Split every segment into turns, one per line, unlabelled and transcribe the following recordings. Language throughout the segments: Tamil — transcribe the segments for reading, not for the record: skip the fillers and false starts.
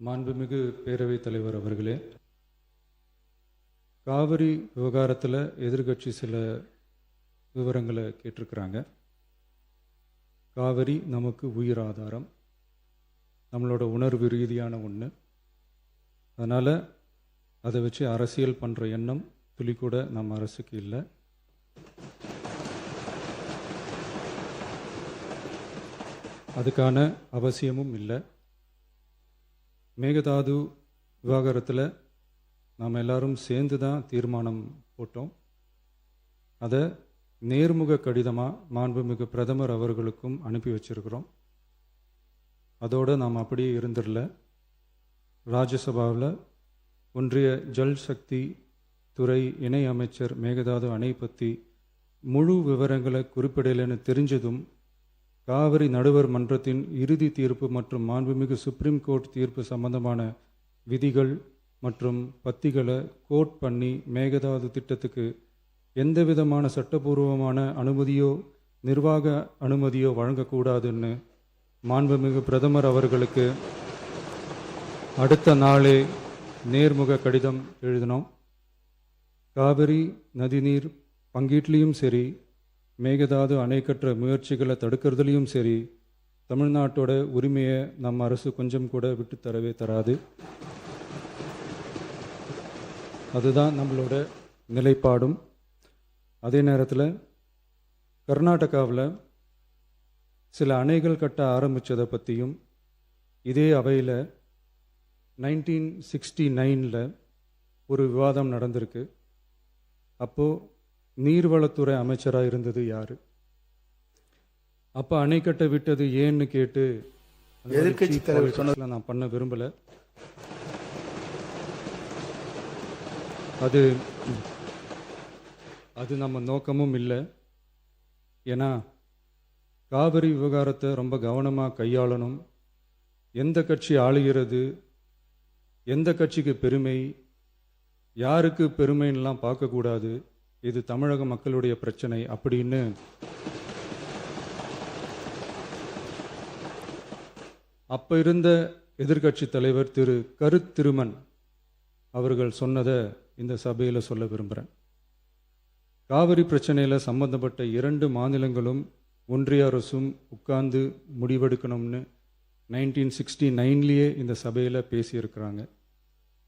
மாண்புமிகு பேரவைத் தலைவர் அவர்களே, காவிரி விவகாரத்தில் எதிர்கட்சி சில விவரங்களை கேட்டிருக்கிறாங்க. காவிரி நமக்கு உயிர் ஆதாரம், நம்மளோட உணர்வு ரீதியான ஒன்று. அதனால் அதை வச்சு அரசியல் பண்ணுற எண்ணம் துளி கூட நம்ம அரசுக்கு இல்லை. அதுக்கான அவசியமும் இல்லை. மேகதாது விவகாரத்தில் நாம் எல்லாரும் சேர்ந்து தான் தீர்மானம் போட்டோம். அதை நேர்முக கடிதமாக மாண்புமிகு பிரதமர் அவர்களுக்கும் அனுப்பி வச்சிருக்கிறோம். அதோடு நாம் அப்படியே இருந்துடல. ராஜ்யசபாவில் ஒன்றிய ஜல் சக்தி துறை இணை அமைச்சர் மேகதாது அணை பற்றி முழு விவரங்களை குறிப்பிடலைன்னு தெரிஞ்சதும் காவிரி நடுவர் மன்றத்தின் இறுதி தீர்ப்பு மற்றும் மாண்புமிகு சுப்ரீம் கோர்ட் தீர்ப்பு சம்பந்தமான விதிகள் மற்றும் பத்திகளை கோட் பண்ணி மேகதாது திட்டத்துக்கு எந்த விதமான சட்டபூர்வமான அனுமதியோ நிர்வாக அனுமதியோ வழங்கக்கூடாதுன்னு மாண்புமிகு பிரதமர் அவர்களுக்கு அடுத்த நாளே நேர்முக கடிதம் எழுதினோம். காவிரி நதிநீர் பங்கீட்லேயும் சரி, மேகதாது அணை கட்டுற முயற்சிகளை தடுக்கிறதுலையும் சரி, தமிழ்நாட்டோட உரிமையை நம்ம அரசு கொஞ்சம் கூட விட்டு தரவே தராது. அதுதான் நம்மளோட நிலைப்பாடும். அதே நேரத்தில் கர்நாடகாவில் சில அணைகள் கட்ட ஆரம்பித்ததை பற்றியும் இதே அவையில் 1969 ஒரு விவாதம் நடந்திருக்கு. அப்போது நீர்வளத்துறை அமைச்சராக இருந்தது யார்? அப்போ அணை கட்ட விட்டது ஏன்னு கேட்டு
எதிர்க்கட்சி தலைவர் சொன்னதில்
நான் பண்ண விரும்பலை. அது நம்ம நோக்கமும் இல்லை. ஏன்னா காவிரி விவகாரத்தை ரொம்ப கவனமாக கையாளணும். எந்த கட்சி ஆளுகிறது, எந்த கட்சிக்கு பெருமை, யாருக்கு பெருமைன்னெலாம் பார்க்கக்கூடாது. இது தமிழக மக்களுடைய பிரச்சனை அப்படின்னு அப்போ இருந்த எதிர்க்கட்சி தலைவர் திரு கருத்திருமன் அவர்கள் சொன்னதை இந்த சபையில் சொல்ல விரும்புகிறேன். காவிரி பிரச்சனையில் சம்பந்தப்பட்ட 2 மாநிலங்களும் ஒன்றிய அரசும் உட்கார்ந்து முடிவெடுக்கணும்னு 1969 இந்த சபையில் பேசியிருக்கிறாங்க.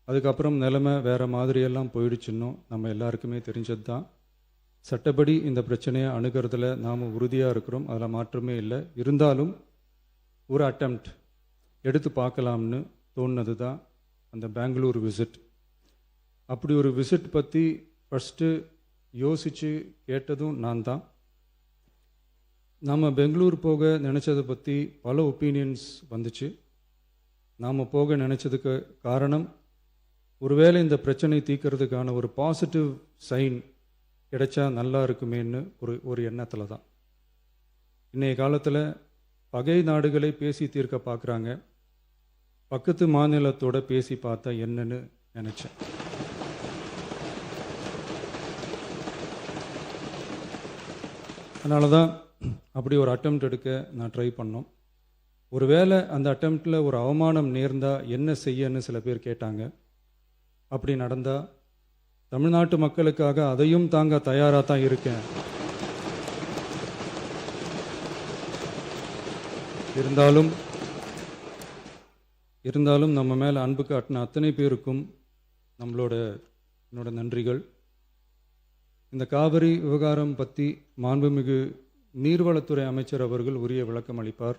அதுக்கப்புறம் நிலைமை வேறு மாதிரியெல்லாம் போயிடுச்சுன்னும் நம்ம எல்லாருக்குமே தெரிஞ்சது தான். சட்டப்படி இந்த பிரச்சனையை அணுகிறதுல நாம் உறுதியாக இருக்கிறோம், அதில் மாற்றமே இல்லை. இருந்தாலும் ஒரு அட்டெம்ப்ட் எடுத்து பார்க்கலாம்னு தோணுனது தான் அந்த பெங்களூர் விசிட். அப்படி ஒரு விசிட் பற்றி ஃபஸ்ட்டு யோசித்து கேட்டதும் நான் தான். நாம் பெங்களூர் போக நினச்சதை பற்றி பல ஒப்பீனியன்ஸ் வந்துச்சு. நாம் போக நினச்சதுக்கு காரணம், ஒருவேளை இந்த பிரச்சனை தீர்க்கறதுக்கான ஒரு பாசிட்டிவ் சைன் கிடைச்சா நல்லா இருக்குமேன்னு ஒரு எண்ணத்தில் தான். இன்றைய காலத்தில் பகை நாடுகளை பேசி தீர்க்க பார்க்குறாங்க. பக்கத்து மாநிலத்தோட பேசி பார்த்தா என்னன்னு நினச்சேன். அதனால தான் அப்படி ஒரு அட்டெம்ப்ட் எடுக்க நான் ட்ரை பண்ணோம். ஒருவேளை அந்த அட்டெம்ப்டில் ஒரு அவமானம் நேர்ந்தால் என்ன செய்யன்னு சில பேர் கேட்டாங்க. அப்படி நடந்தால் தமிழ்நாட்டு மக்களுக்காக அதையும் தாங்க தயாராக தான் இருக்கேன். இருந்தாலும் நம்ம மேலே அன்பு காட்டின அத்தனை பேருக்கும் என்னோட நன்றிகள். இந்த காவிரி விவகாரம் பற்றி மாண்புமிகு நீர்வளத்துறை அமைச்சர் அவர்கள் உரிய விளக்கம் அளிப்பார்.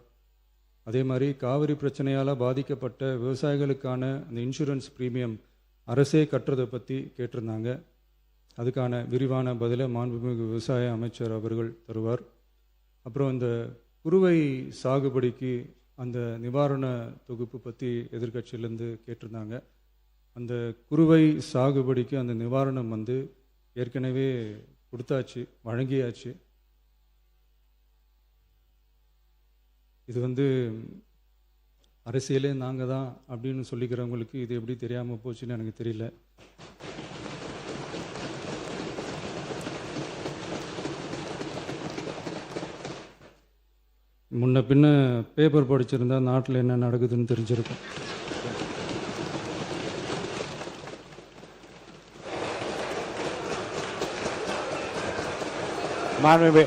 அதே மாதிரி காவிரி பிரச்சனையால் பாதிக்கப்பட்ட விவசாயிகளுக்கான அந்த இன்சூரன்ஸ் ப்ரீமியம் அரசே கட்டுறதை பற்றி கேட்டிருந்தாங்க. அதுக்கான விரிவான பதிலை மாண்புமிகு விவசாய அமைச்சர் அவர்கள் தருவார். அப்புறம் இந்த குறுவை சாகுபடிக்கு அந்த நிவாரண தொகுப்பு பற்றி எதிர்க்கட்சியிலேருந்து கேட்டிருந்தாங்க. அந்த குறுவை சாகுபடிக்கு அந்த நிவாரணம் ஏற்கனவே கொடுத்தாச்சு, வழங்கியாச்சு. இது அரசியலே நாங்கள் தான் அப்படின்னு சொல்லிக்கிறவங்களுக்கு இது எப்படி தெரியாமல் போச்சுன்னு எனக்கு தெரியல. முன்ன பின்ன பேப்பர் படிச்சிருந்தா நாட்டில் என்ன நடக்குதுன்னு தெரிஞ்சிருக்கும்.
மாண்புமிகு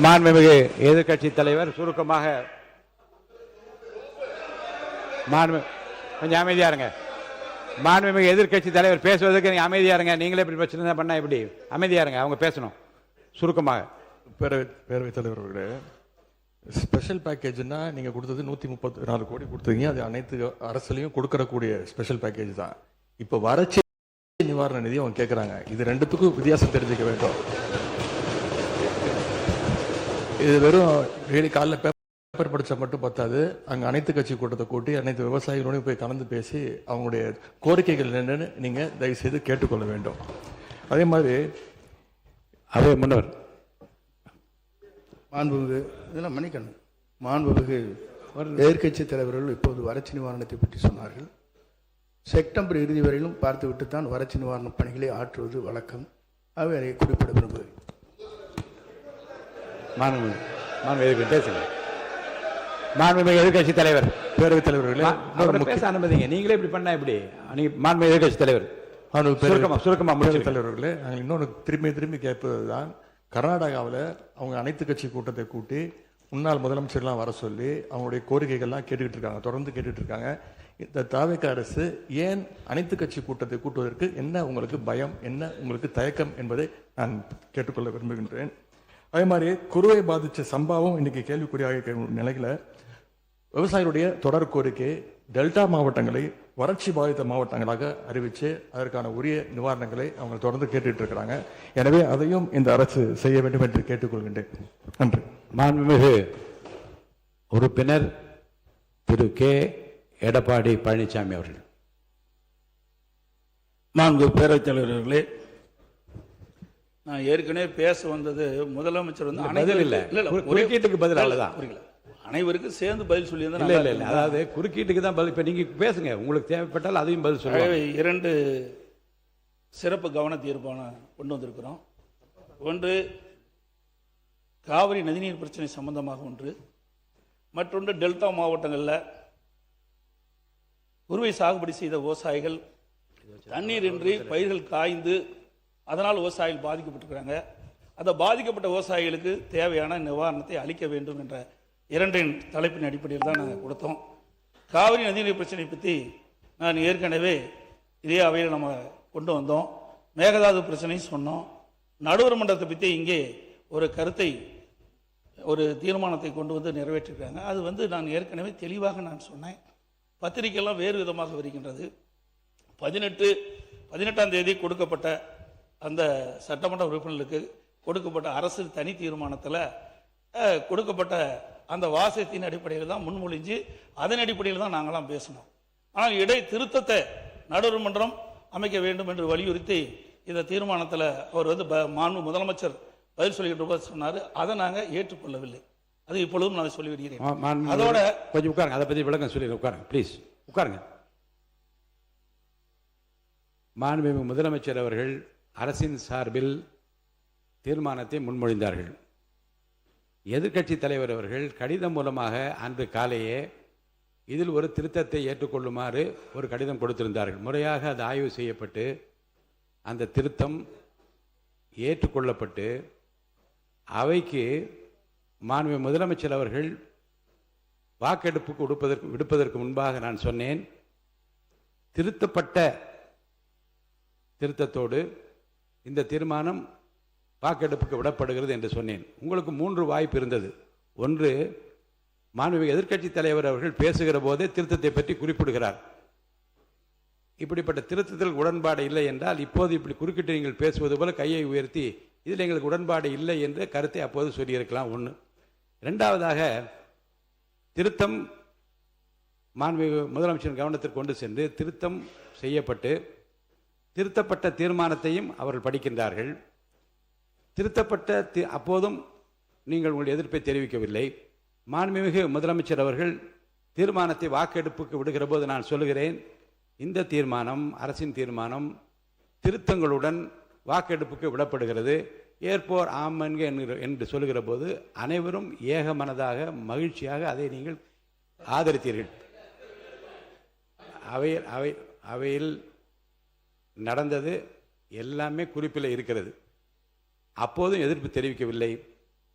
மாண்புமிகு எதிர்க்கட்சி தலைவர் சுருக்கமாக கொஞ்சம் அமைதியா இருங்க. மாண்புமிகு எதிர்க்கட்சி தலைவர் பேசுவதற்கு நீங்க அமைதியா இருங்க. நீங்களே இப்படி பிரச்சனை பண்ணா எப்படி? அமைதியா இருங்க, அவங்க பேசணும் சுருக்கமாக.
பேரவைத் தலைவர் அவர்களே, ஸ்பெஷல் பேக்கேஜ்னா நீங்க கொடுத்தது 134 கோடி கொடுத்தீங்க. அது அனைத்து அரசுலையும் கொடுக்கறக்கூடிய ஸ்பெஷல் பேக்கேஜ் தான். இப்போ வறட்சி நிவாரண நிதி அவங்க கேட்கறாங்க. இது ரெண்டுத்துக்கும் வித்தியாசம் தெரிஞ்சுக்க வேண்டும். இது வெறும் டெய்லி காலைல பேப்பர் படிச்சா மட்டும் பத்தாது. அங்க அனைத்து கட்சி கூட்டத்தை கூட்டி அனைத்து விவசாயிகளோடையும் போய் கலந்து பேசி அவங்களுடைய கோரிக்கைகள் என்னன்னு நீங்க தயவு செய்து கேட்டுக்கொள்ள வேண்டும். அதே மாதிரி
அதே முன்னவர்
மாண்புமிகு இதெல்லாம் மன்னிக்கணும். மாண்புமிகு எதிர்க்கட்சி தலைவர்கள் இப்போது வறட்சி நிவாரணத்தை பற்றி சொன்னார்கள். செப்டம்பர் இறுதி வரையிலும் பார்த்துவிட்டு தான் வறட்சி நிவாரண பணிகளை ஆற்றுவது வழக்கம். அவை அதை குறிப்பிட விரும்புகிறேன்.
மாண்புமிகு எதிர்க்கட்சி தலைவர்,
பேரவைத் தலைவர்களே,
பேச அனுமதிங்க. நீங்களே இப்படி பண்ணா எப்படி? மாண்புமிகு எதிர்க்கட்சி தலைவர் சுருக்கமா
தலைவர்களே, நாங்கள் இன்னொன்று திரும்பி கேட்பதுதான், கர்நாடகாவில் அவங்க அனைத்து கட்சி கூட்டத்தை கூட்டி முன்னாள் முதலமைச்சர்லாம் வர சொல்லி அவங்களுடைய கோரிக்கைகள்லாம் கேட்டுக்கிட்டு இருக்காங்க, தொடர்ந்து கேட்டுட்டு இருக்காங்க. இந்த தாவேக அரசு ஏன் அனைத்து கட்சி கூட்டத்தை கூட்டுவதற்கு என்ன உங்களுக்கு பயம், என்ன உங்களுக்கு தயக்கம் என்பதை நான் கேட்டுக்கொள்ள விரும்புகின்றேன். அதே மாதிரி குறுவை பாதித்த சம்பவம் இன்னைக்கு கேள்விக்குறியாக நிலையில விவசாயிகளுடைய தொடர் கோரிக்கை டெல்டா மாவட்டங்களை வறட்சி பாதித்த மாவட்டங்களாக அறிவித்து அதற்கான உரிய நிவாரணங்களை அவங்க தொடர்ந்து கேட்டுட்டு இருக்கிறாங்க. எனவே அதையும் இந்த அரசு செய்ய வேண்டும் என்று கேட்டுக்கொள்கின்றேன். நன்றி.
மாண்புமிகு உறுப்பினர் திரு கே எடப்பாடி பழனிசாமி அவர்கள்.
மாண்பு பேரவைத் தலைவர்களே, நான் ஏற்கனவே பேச வந்தது முதலமைச்சர் வந்து
குறுக்கீட்டுக்கு பதில் அவ்வளவுதான்.
புரியல, அனைவருக்கும் சேர்ந்து பதில் சொல்லி
இல்ல, அதாவது குறுக்கீட்டுக்கு தான் பதில். இப்ப நீங்க பேசுங்க, உங்களுக்கு தேவைப்பட்டால் அதையும் பதில் சொல்லுங்க.
2 சிறப்பு கவன தீர்மானம் கொண்டு வந்திருக்கிறோம். ஒன்று காவிரி நதிநீர் பிரச்சனை சம்பந்தமாக ஒன்று, மற்றொன்று டெல்டா மாவட்டங்களில் குறுவை சாகுபடி செய்த விவசாயிகள் தண்ணீரின்றி பயிர்கள் காய்ந்து அதனால் விவசாயிகள் பாதிக்கப்பட்டிருக்கிறாங்க. அந்த பாதிக்கப்பட்ட விவசாயிகளுக்கு தேவையான நிவாரணத்தை அளிக்க வேண்டும் என்ற 2 தலைப்பின் அடிப்படையில் தான் நாங்கள் கொடுத்தோம். காவிரி நதிநீர் பிரச்சனை பற்றி நான் ஏற்கனவே இதே அவையில் நம்ம கொண்டு வந்தோம். மேகதாது பிரச்சனையும் சொன்னோம். நடுவர் மன்றத்தை பற்றி இங்கே ஒரு கருத்தை, ஒரு தீர்மானத்தை கொண்டு வந்து நிறைவேற்றிருக்காங்க. அது வந்து நான் ஏற்கனவே தெளிவாக நான் சொன்னேன். பத்திரிகையெல்லாம் வேறு விதமாக வருகின்றது. 18ஆம் தேதி கொடுக்கப்பட்ட அந்த சட்டமன்ற உறுப்பினர்களுக்கு கொடுக்கப்பட்ட அரசு தனி தீர்மானத்தில் கொடுக்கப்பட்ட அந்த வாசகத்தின் அடிப்படையில் தான் முன்மொழிஞ்சு அதன் அடிப்படையில் தான் நாங்களாம் பேசணும். ஆனால் இடை திருத்தத்தை நடுவர் மன்றம் அமைக்க வேண்டும் என்று வலியுறுத்தி இந்த தீர்மானத்தில் அவர் வந்து மாண்பு முதலமைச்சர் பதில் சொல்லிக்கிட்டு சொன்னார். அதை நாங்கள் ஏற்றுக்கொள்ளவில்லை. அது இப்பொழுதும் நான் சொல்லி வருகிறேன். அதோட
கொஞ்சம் உட்காருங்க, அதை பற்றி விளக்கம் சொல்லி உட்காருங்க, ப்ளீஸ் உட்காருங்க. மாண்புமிகு முதலமைச்சர் அவர்கள் அரசின் சார்பில் தீர்மானத்தை முன்மொழிந்தார்கள். எதிர்க்கட்சி தலைவர் அவர்கள் கடிதம் மூலமாக அன்று காலையே இதில் ஒரு திருத்தத்தை ஏற்றுக்கொள்ளுமாறு ஒரு கடிதம் கொடுத்திருந்தார்கள். முறையாக அது ஆய்வு செய்யப்பட்டு அந்த திருத்தம் ஏற்றுக்கொள்ளப்பட்டு அவைக்கு மாண்புமிகு முதலமைச்சர் அவர்கள் வாக்கெடுப்புக்கு விடுப்பதற்கு முன்பாக நான் சொன்னேன், திருத்தப்பட்ட திருத்தத்தோடு இந்த தீர்மானம் வாக்கெடுப்புக்கு விடப்படுகிறது என்று சொன்னேன். உங்களுக்கு 3 வாய்ப்பு இருந்தது. ஒன்று, மாண்புமிகு எதிர்க்கட்சி தலைவர் அவர்கள் பேசுகிற போதே திருத்தத்தை பற்றி குறிப்பிடுகிறார். இப்படிப்பட்ட திருத்தத்தில் உடன்பாடு இல்லை என்றால் இப்போது இப்படி குறுக்கிட்டு நீங்கள் பேசுவது போல கையை உயர்த்தி இதில் எங்களுக்கு உடன்பாடு இல்லை என்ற கருத்தை அப்போது சொல்லியிருக்கலாம். ஒன்று. இரண்டாவதாக, திருத்தம் மாண்புமிகு முதலமைச்சர் கவனத்திற்கு கொண்டு சென்று திருத்தம் செய்யப்பட்டு திருத்தப்பட்ட தீர்மானத்தையும் அவர்கள் படிக்கின்றார்கள். திருத்தப்பட்ட அப்போதும் நீங்கள் உங்களுடைய எதிர்ப்பை தெரிவிக்கவில்லை. மாண்புமிகு முதலமைச்சர் அவர்கள் தீர்மானத்தை வாக்கெடுப்புக்கு விடுகிற போது நான் சொல்லுகிறேன், இந்த தீர்மானம் அரசின் தீர்மானம் திருத்தங்களுடன் வாக்கெடுப்புக்கு விடப்படுகிறது, ஏற்போர் ஆம் என்று சொல்லுகிற போது அனைவரும் ஏக மனதாக மகிழ்ச்சியாக அதை நீங்கள் ஆதரித்தீர்கள். அவையில் நடந்தது எல்லாமே குறிப்பில் இருக்கிறது. அப்போதும் எதிர்ப்பு தெரிவிக்கவில்லை.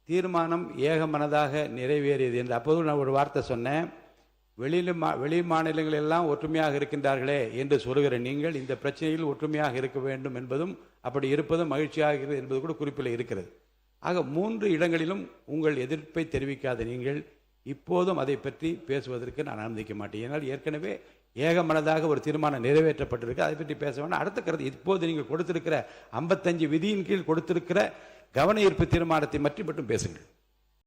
தீர்மானம் ஏகமனதாக நிறைவேறியது என்று அப்போதும் நான் ஒரு வார்த்தை சொன்னேன். வெளி மாநிலங்கள் எல்லாம் ஒற்றுமையாக இருக்கின்றார்களே என்று சொல்லுகிற நீங்கள் இந்த பிரச்சனையில் ஒற்றுமையாக இருக்க வேண்டும் என்பதும் அப்படி இருப்பதும் மகிழ்ச்சியாக இருக்கிறது என்பது கூட குறிப்பில் இருக்கிறது. ஆக 3 இடங்களிலும் உங்கள் எதிர்ப்பை தெரிவிக்காத நீங்கள் இப்போதும் அதை பற்றி பேசுவதற்கு நான் அனுமதிக்க மாட்டேன். ஏன்னால் ஏற்கனவே ஏகமனதாக ஒரு தீர்மானம் நிறைவேற்றப்பட்டிருக்கு. அதை பற்றி பேச வேண்டாம். அடுத்த கருத்து, இப்போது நீங்கள் கொடுத்திருக்கிற 55 விதியின் கீழ் கொடுத்திருக்கிற கவன ஈர்ப்பு தீர்மானத்தை பற்றி மட்டும் பேசுங்கள்.